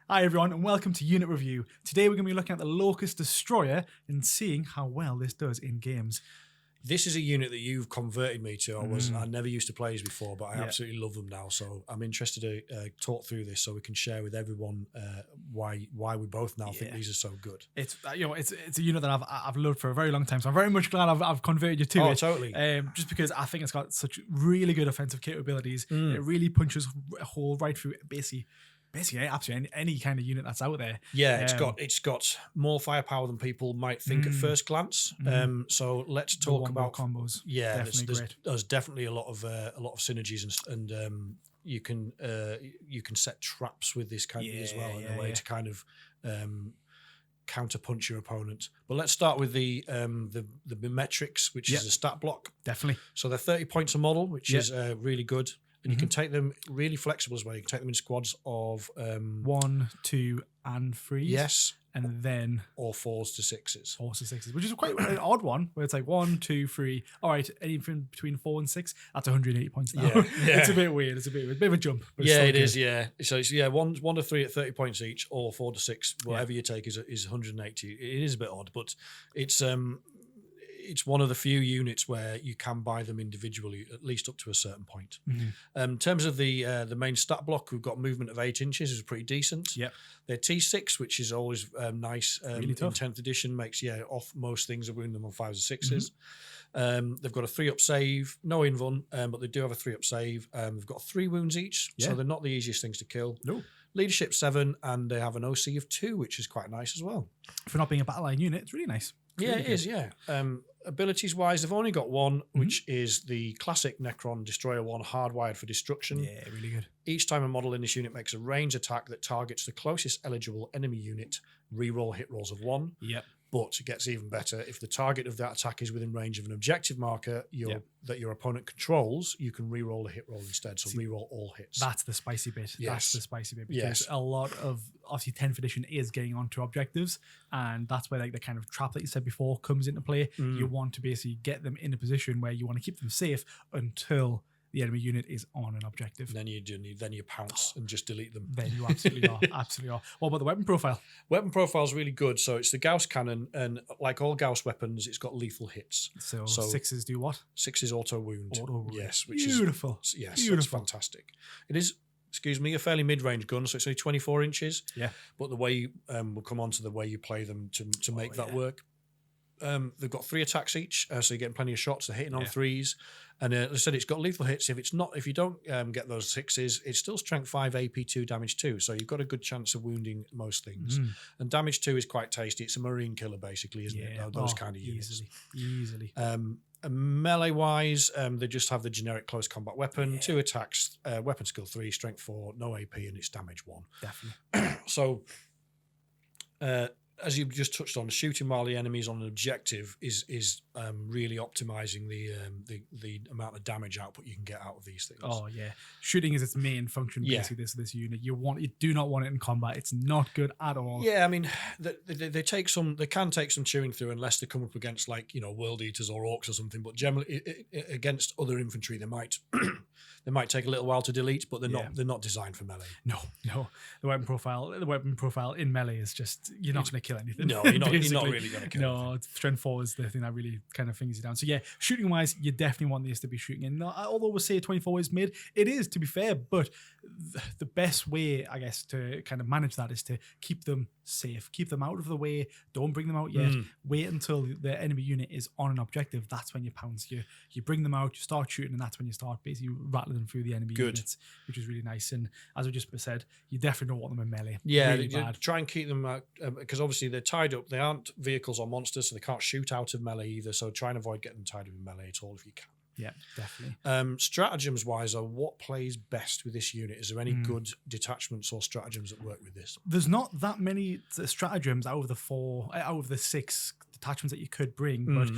Hi everyone and welcome to Unit Review. Today we're going to be looking at the Lokhust Destroyer and seeing how well this does in games. This is a unit that you've converted me to. I never used to play these before, but I absolutely love them now. So I'm interested to talk through this so we can share with everyone why we both now think these are so good. It's it's a unit that I've loved for a very long time. So I'm very much glad I've converted you to it. Oh, totally. Just because I think it's got such really good offensive capabilities. It really punches a hole right through basically absolutely any kind of unit that's out there. Yeah, it's got more firepower than people might think at first glance. So let's talk about combos. Yeah, definitely there's definitely a lot of synergies and you can set traps with this kind of as well in a way to kind of counter punch your opponent. But let's start with the metrics, which is a stat block. Definitely. So they're 30 points a model, which is really good. And you can take them really flexible as well. You can take them in squads of 1, 2, and 3. Yes. And then or 4s to 6s. 4s to 6s, which is quite an odd one, where it's like 1, 2, 3. All right, anything between 4 and 6, that's 180 points now. Yeah. It's a bit weird. It's a bit of a jump. But yeah, it is. Yeah. So it's 1 to 3 at 30 points each, or 4 to 6, whatever you take is 180. It is a bit odd, but it's one of the few units where you can buy them individually, at least up to a certain point. In terms of the main stat block, we've got movement of 8 inches, is pretty decent. Yep. They're T6, which is always nice. Really tough. In 10th edition, makes off most things, wound them on 5s or 6s. They've got a 3-up save, no invuln, but they do have a 3-up save. They've got 3 wounds each, so they're not the easiest things to kill. No. Leadership 7, and they have an OC of 2, which is quite nice as well. For not being a battle line unit, it's really nice. It is. Abilities wise, they've only got one, which is the classic Necron Destroyer 1, hardwired for destruction. Yeah, really good. Each time a model in this unit makes a range attack that targets the closest eligible enemy unit, reroll hit rolls of 1. Yep. But it gets even better. If the target of that attack is within range of an objective marker that your opponent controls, you can reroll a hit roll instead. So reroll all hits. That's the spicy bit. Yes. That's the spicy bit. Because a lot of, obviously, 10th edition is getting onto objectives. And that's where the kind of trap that you said before comes into play. You want to basically get them in a position where you want to keep them safe until the enemy unit is on an objective. And then you pounce and just delete them. Then you absolutely are. Absolutely are. What about the weapon profile? Weapon profile is really good. So it's the Gauss cannon, and like all Gauss weapons, it's got lethal hits. So 6s do what? 6 auto wound. Yes, which beautiful. Is beautiful. That's fantastic. It is. Excuse me, a fairly mid-range gun, so it's only 24 inches. Yeah. But the way we'll come on to the way you play them to make that work. They've got 3 attacks each, so you're getting plenty of shots. They're hitting on 3s, and as I said, it's got lethal hits. If you don't get those 6s, it's still strength 5, AP 2, damage 2. So you've got a good chance of wounding most things. And damage 2 is quite tasty. It's a marine killer, basically, isn't it? Those kind of units. Easily. Melee wise, they just have the generic close combat weapon, 2 attacks, weapon skill 3, strength 4, no AP, and it's damage 1. Definitely. So, as you just touched on, shooting while the enemy's on an objective is really optimizing the amount of damage output you can get out of these things. Oh yeah, shooting is its main function. Basically, this unit you do not want it in combat. It's not good at all. Yeah, I mean they can take some chewing through unless they come up against world eaters or orcs or something. But generally against other infantry, they might they might take a little while to delete, but they're not designed for melee. No. The weapon profile in melee is just you're not going to kill anything. No, you're not really going to kill anything. No, strength 4 is the thing that really kind of things you down. So yeah, shooting wise, you definitely want these to be shooting in. Although we'll say 24 is mid, it is, to be fair, but the best way, I guess, to kind of manage that is to keep them safe, keep them out of the way, don't bring them out yet, wait until the enemy unit is on an objective. That's when you pounce, you bring them out, you start shooting, and that's when you start basically rattling them through the enemy units, which is really nice. And as we just said, you definitely don't want them in melee. Yeah, really try and keep them out, because obviously they're tied up. They aren't vehicles or monsters, so they can't shoot out of melee either, so try and avoid getting them tied up in melee at all if you can. Yeah, definitely. Stratagems wise, what plays best with this unit? Is there any good detachments or stratagems that work with this? There's not that many stratagems out of the 6 detachments that you could bring, but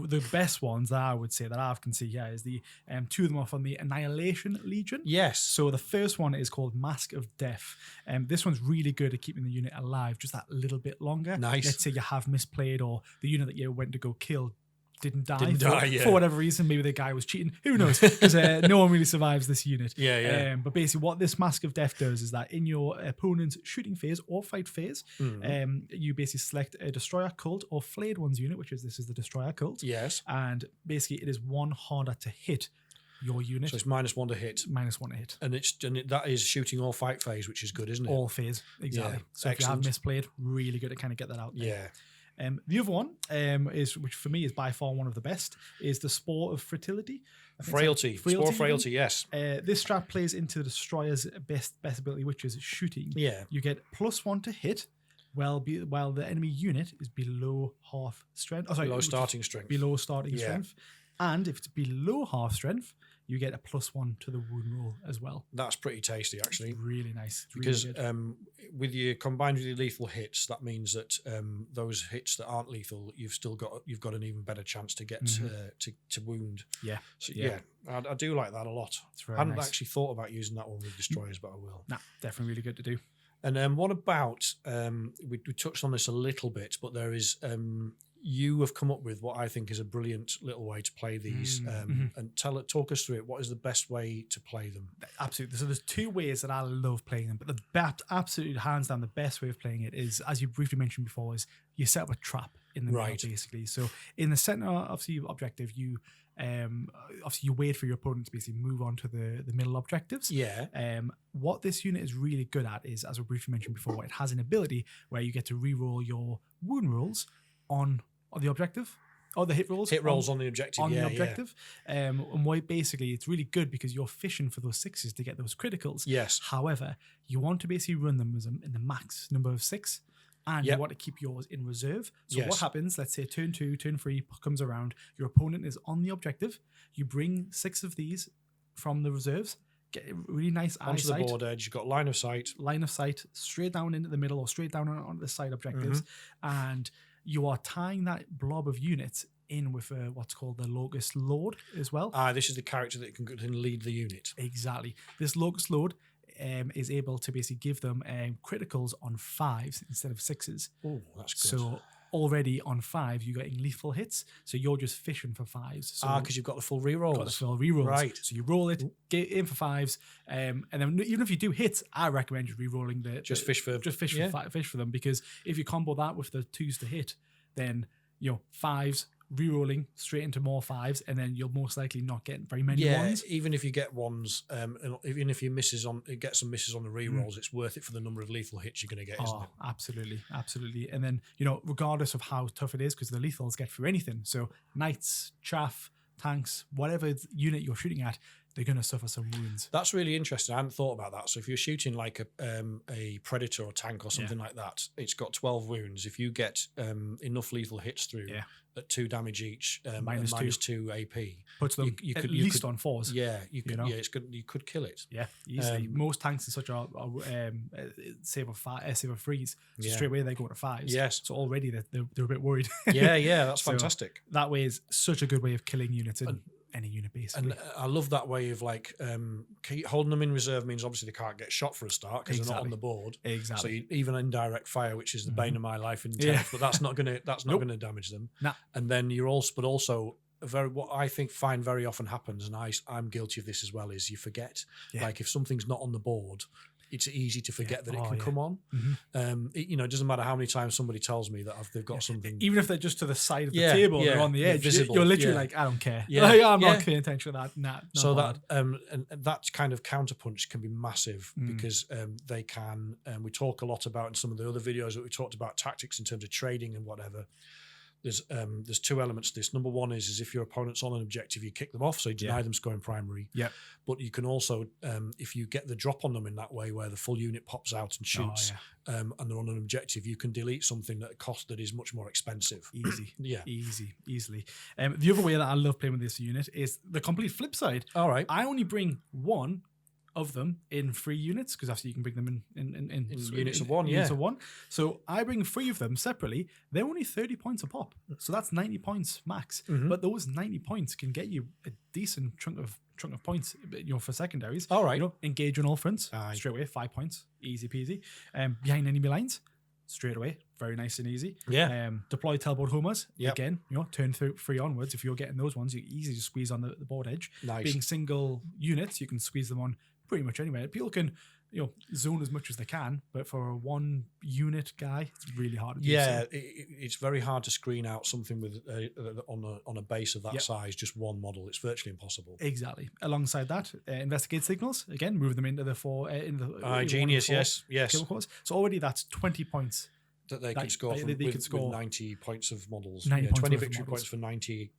the best ones that I would say that I can see here is the 2 of them are from the Annihilation Legion. Yes. So the first one is called Mask of Death. This one's really good at keeping the unit alive just that little bit longer. Nice. Let's say you have misplayed, or the unit that you went to go kill didn't die, Yeah. for whatever reason. Maybe the guy was cheating. Who knows? Because no one really survives this unit. Yeah. But basically, what this Mask of Death does is that in your opponent's shooting phase or fight phase, you basically select a Destroyer Cult or Flayed Ones unit, this is the Destroyer Cult. Yes. And basically, it is one harder to hit your unit. So it's -1 to hit. -1 to hit. And that is shooting or fight phase, which is good, isn't it? All phase, exactly. Yeah, so excellent. if you have misplayed, really good to kind of get that out there. Yeah. The other one is, which for me is by far one of the best, is the Spore of Fertility. Frailty. Spore of Frailty, yes. This strat plays into the Destroyer's best ability, which is shooting. Yeah. You get +1 to hit while the enemy unit is below half strength. Oh, sorry, Below starting strength. Below starting strength. And if it's below half strength, you get a +1 to the wound roll as well. That's pretty tasty, actually. Really nice. It's because really with your combined with your lethal hits, that means that those hits that aren't lethal, you've got an even better chance to get to wound. Yeah. So I do like that a lot. I hadn't actually thought about using that one with Destroyers, but I will. Nah, definitely really good to do. And what about we touched on this a little bit, but there is you have come up with what I think is a brilliant little way to play these, and talk us through it. What is the best way to play them? Absolutely. So there's two ways that I love playing them, but the absolutely hands down the best way of playing it is, as you briefly mentioned before, is you set up a trap in the middle, basically. So in the center of the objective, you obviously you wait for your opponent to basically move on to the middle objectives. Yeah. What this unit is really good at is, as we briefly mentioned before, it has an ability where you get to re-roll your wound rolls on the objective, or the hit rolls. Hit rolls on the objective. The objective. And why basically it's really good because you're fishing for those 6s to get those criticals. Yes. However, you want to basically run them in the max number of 6. And you want to keep yours in reserve. So what happens, let's say turn 2, turn 3 comes around, your opponent is on the objective, you bring 6 of these from the reserves, get a really nice onto the board edge, you've got line of sight, straight down into the middle or straight down onto the side objectives, and you are tying that blob of units in with what's called the Lokhust Lord as well. This is the character that can lead the unit. Exactly. This Lokhust Lord is able to basically give them criticals on 5s instead of 6s. Oh, that's good. So already on 5, you're getting lethal hits. So you're just fishing for 5s. So because you've got the full rerolls. Got the full rerolls. Right. So you roll it, get in for 5s, and then even if you do hits, I recommend just re-rolling fish for them, because if you combo that with the 2s to hit, then 5s. Re-rolling straight into more 5s, and then you'll most likely not get very many ones. Even if you get ones, even if you get some misses on the re-rolls, it's worth it for the number of lethal hits you're going to get, isn't it? Absolutely. And then, regardless of how tough it is, because the lethals get through anything. So knights, chaff, tanks, whatever unit you're shooting at, they're going to suffer some wounds. That's really interesting. I hadn't thought about that. So if you're shooting like a predator or tank or something like that, it's got 12 wounds. If you get enough lethal hits through at 2 damage each, -2 AP, puts them at least on 4s. Yeah, it's good. You could kill it. Yeah, easily. Most tanks and such are save of 3s. So straight away they go to 5s. Yes. So already they're a bit worried. Yeah, that's fantastic. That way is such a good way of killing units in any unit, basically. And I love that way of holding them in reserve means obviously they can't get shot for a start because they're not on the board. Exactly. So even indirect fire, which is the bane of my life in 10th, but that's not gonna damage them. Nah. And then but also what I find very often happens, and I'm guilty of this as well, is you forget. Like if something's not on the board, it's easy to forget that it can come on. It doesn't matter how many times somebody tells me that they've got something. Even if they're just to the side of the table, they're on the edge, visible, you're literally like, I don't care. I'm not paying attention to that. Nah, so that and that kind of counterpunch can be massive because they can. We talk a lot about in some of the other videos that we talked about tactics in terms of trading and whatever. There's 2 elements to this. Number one is if your opponent's on an objective, you kick them off, so you deny them scoring primary. Yeah. But you can also, if you get the drop on them in that way, where the full unit pops out and shoots, and they're on an objective, you can delete something at a cost that is much more expensive. Easy. Easily. Mm. The other way that I love playing with this unit is the complete flip side. All right. I only bring 1 of them in 3 units, because obviously you can bring them in units of 1. Units of 1. So I bring 3 of them separately. They're only 30 points a pop, so that's 90 points max. But those 90 points can get you a decent chunk of points, for secondaries. All right. Engage on all fronts straight away, 5 points, easy peasy. Behind enemy lines, straight away. Very nice and easy. Yeah. Deploy teleport homers. Yep. Again, turn 3 onwards. If you're getting those ones, you can easily just squeeze on the board edge. Nice. Being single units, you can squeeze them on pretty much anywhere. People can zone as much as they can, but for a 1 unit guy, it's really hard to do. Yeah, it's very hard to screen out something with on a base of that size, just one model. It's virtually impossible. Exactly. Alongside that, investigate signals. Again, move them into the 4. Genius, yes. Kill cores. So already that's 20 points. That they could score with 90 points of models. 20 victory points for 90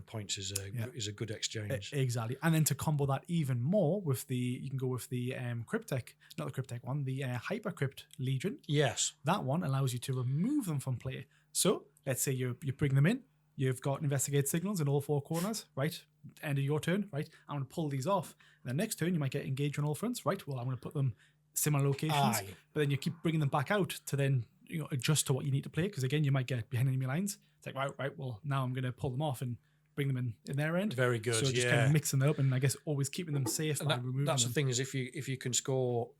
points is a good exchange. Exactly. And then to combo that even more with you can go with the Cryptek, not the Cryptek one, the Hypercrypt Legion. Yes. That one allows you to remove them from play. So let's say you bring them in, you've got investigate signals in all 4 corners, right? End of your turn, right? I'm going to pull these off. And the next turn you might get engaged on all fronts, right? Well, I'm going to put them similar locations, but then you keep bringing them back out to then adjust to what you need to play, because again you might get behind enemy lines. It's like right, well now I'm going to pull them off and bring them in their end. Very good. So just kind of mixing them up, and I guess always keeping them safe by removing that's them. the thing is if you can score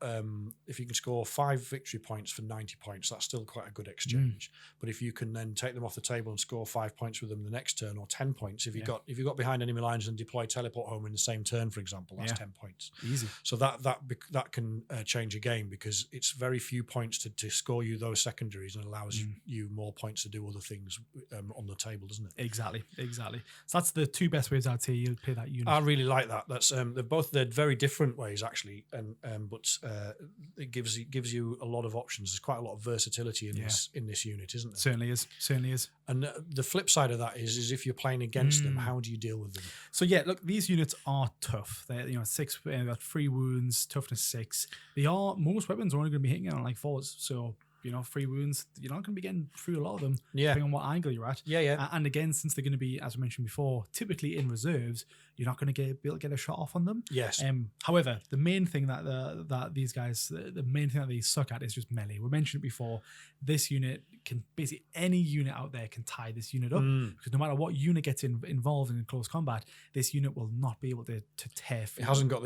5 victory points for 90 points, that's still quite a good exchange. But if you can then take them off the table and score 5 points with them the next turn, or 10 points if you got behind enemy lines and deploy teleport home in the same turn, for example, that's 10 points. Easy. So that can change a game, because it's very few points to score you those secondaries, and allows you more points to do other things on the table, doesn't it? Exactly. So that's the 2 best ways I'd say you'd play that unit. I really like that. That's they're very different ways actually, and but it gives you a lot of options. There's quite a lot of versatility in this unit, isn't there? Certainly is. And the flip side of that is if you're playing against them, how do you deal with them? So yeah, look, these units are tough. They're 6, got 3 wounds, toughness 6. Most weapons are only going to be hitting on like 4s. So 3 wounds, you're not going to be getting through a lot of them, depending on what angle you're at. Yeah. And again, since they're going to be, as I mentioned before, typically in reserves, you're not going to be able to get a shot off on them. Yes. However, the main thing that these guys, the main thing that they suck at is just melee. We mentioned it before. This unit can basically, any unit out there can tie this unit up, because no matter what unit gets involved in close combat, this unit will not be able to tear. It hasn't got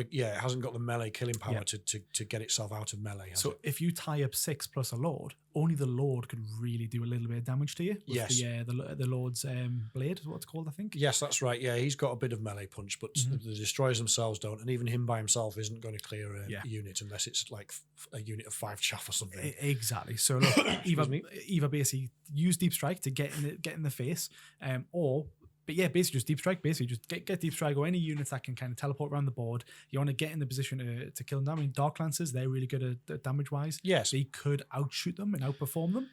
the melee killing power to get itself out of melee. So if you tie up 6 plus a lord, only the lord could really do a little bit of damage to you. With the lord's blade is what it's called, I think. Yes, that's right. Yeah, he's got a bit of melee punch, but the destroyers themselves don't, and even him by himself isn't going to clear a unit unless it's like a unit of 5 chaff or something. Exactly. So look, either basically use deep strike to get in the face, basically just deep strike. Basically just get deep strike, or any units that can kind of teleport around the board. You want to get in the position to kill them down. I mean, Dark Lancers, they're really good at damage wise. Yes, they could outshoot them and outperform them.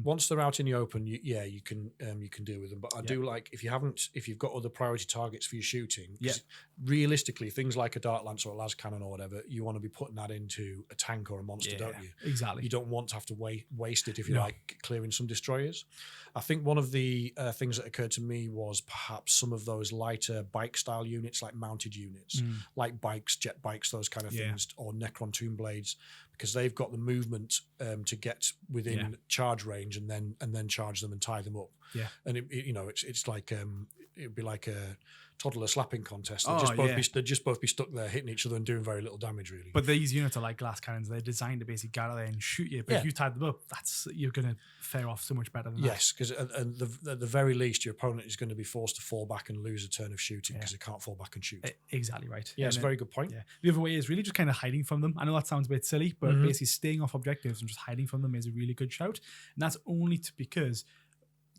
Once they're out in the open, you can deal with them. But I do like if you've got other priority targets for your shooting. Realistically, things like a dart lance or a las cannon or whatever, you want to be putting that into a tank or a monster, don't you? Exactly. You don't want to have to waste it if you like clearing some destroyers. I think one of the things that occurred to me was perhaps some of those lighter bike style units, like mounted units, like bikes, jet bikes, those kind of things, or Necron tomb blades, because they've got the movement to get within charge range and then charge them and tie them up. Yeah, and it's like it'd be like a toddler slapping contest. They'd just both be stuck there hitting each other and doing very little damge, really. But these units are like glass cannons. They're designed to basically get out there and shoot you. But if you tie them up, you're going to fare off so much better than that. Yes, because at the very least, your opponent is going to be forced to fall back and lose a turn of shooting because they can't fall back and shoot. Exactly right. Yeah, it's a very good point. Yeah. The other way is really just kind of hiding from them. I know that sounds a bit silly, but basically staying off objectives and just hiding from them is a really good shout. And that's only because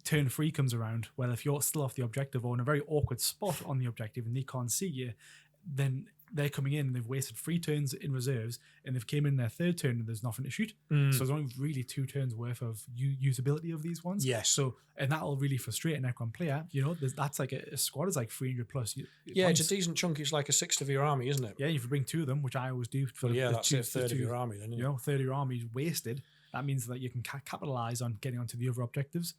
turn 3 comes around. Well, if you're still off the objective or in a very awkward spot on the objective and they can't see you, then they're coming in and they've wasted 3 turns in reserves and they've came in their 3rd turn and there's nothing to shoot. So there's only really 2 turns worth of usability of these ones. Yes. So, and that'll really frustrate a Necron player. That's like a squad is like 300 plus. Yeah, points. It's a decent chunk. It's like a 1/6 of your army, isn't it? Yeah, if you bring 2 of them, which I always do. That's a third of your army then, isn't it? 1/3 of your army is wasted. That means that you can capitalize on getting onto the other objectives,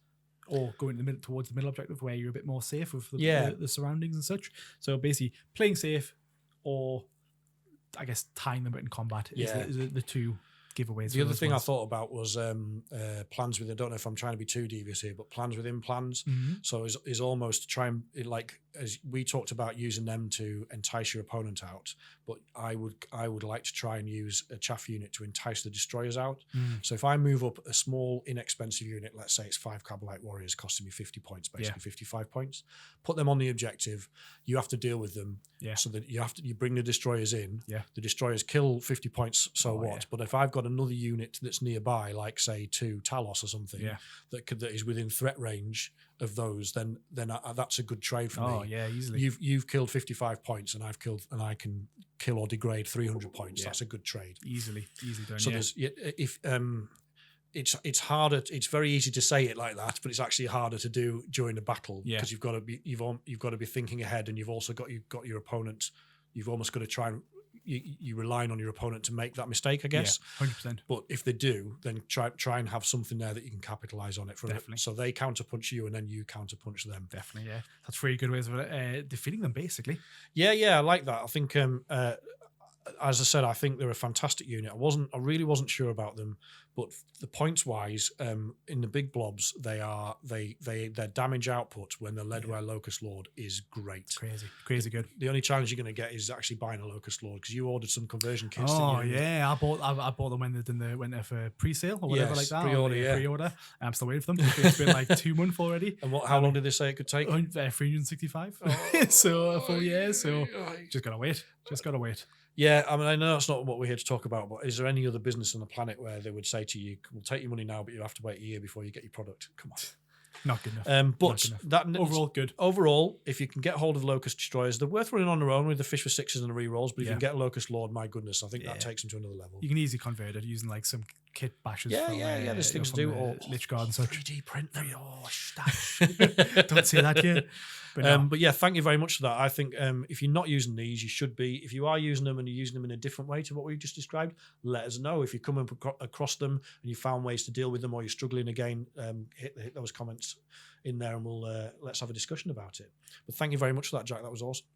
or going towards the middle objective where you're a bit more safe with the surroundings and such. So basically playing safe, or I guess tying them in combat is the 2 giveaways. The other thing I thought about was plans with, I don't know if I'm trying to be too devious here, but plans within plans. So is almost to try and like as we talked about using them to entice your opponent out, but I would like to try and use a chaff unit to entice the destroyers out. So if I move up a small, inexpensive unit, let's say it's 5 Cabalite Warriors costing me 50 points, basically 55 points, put them on the objective. You have to deal with them, so that you bring the destroyers in. The destroyers kill 50 points, so what? But if I've got another unit that's nearby, like say 2 Talos or something, that is within threat range of those, then that's a good trade for me. Oh yeah, easily. You've killed 55 points, and I can kill or degrade 300 points. That's a good trade. Easily done. So there's if it's harder. It's very easy to say it like that, but it's actually harder to do during a battle because you've got to be thinking ahead, and you've also got your opponent. You've almost got to try and you're relying on your opponent to make that mistake, I guess. 100%. But if they do, then try and have something there that you can capitalize on it for. Definitely. So they counterpunch you, and then you counterpunch them. Definitely, yeah. That's 3 good ways of defeating them, basically. Yeah, I like that. I think, as I said, I think they're a fantastic unit. I really wasn't sure about them, but the points wise, in the big blobs, their damage output when they're led by a Lokhust Lord is great. Crazy good. The only challenge you're going to get is actually buying a Lokhust Lord, because you ordered some conversion kits. Oh yeah, I bought them when they went there for pre-sale or whatever like that. Pre-order. I'm still waiting for them. It's been like 2 months already. And how long did they say it could take? 365. So a full year. So just gotta wait. Yeah, I mean, I know that's not what we're here to talk about, but is there any other business on the planet where they would say to you, "We'll take your money now, but you have to wait a year before you get your product"? Come on. Not good enough. But that overall good. Overall, if you can get hold of Lokhust Destroyers, they're worth running on their own with the fish for 6s and the rerolls. But if you can get a Lokhust Lord, my goodness, I think that takes them to another level. You can easily convert it using like some kit bashes. There's things to do. Or Lich Guard and such. 3D print them. Oh, stash. Don't say that yet. But yeah, thank you very much for that. I think if you're not using these, you should be. If you are using them and you're using them in a different way to what we just described, let us know. If you come across them and you found ways to deal with them, or you're struggling again, hit those comments in there, and we'll let's have a discussion about it. But thank you very much for that, Jack. That was awesome.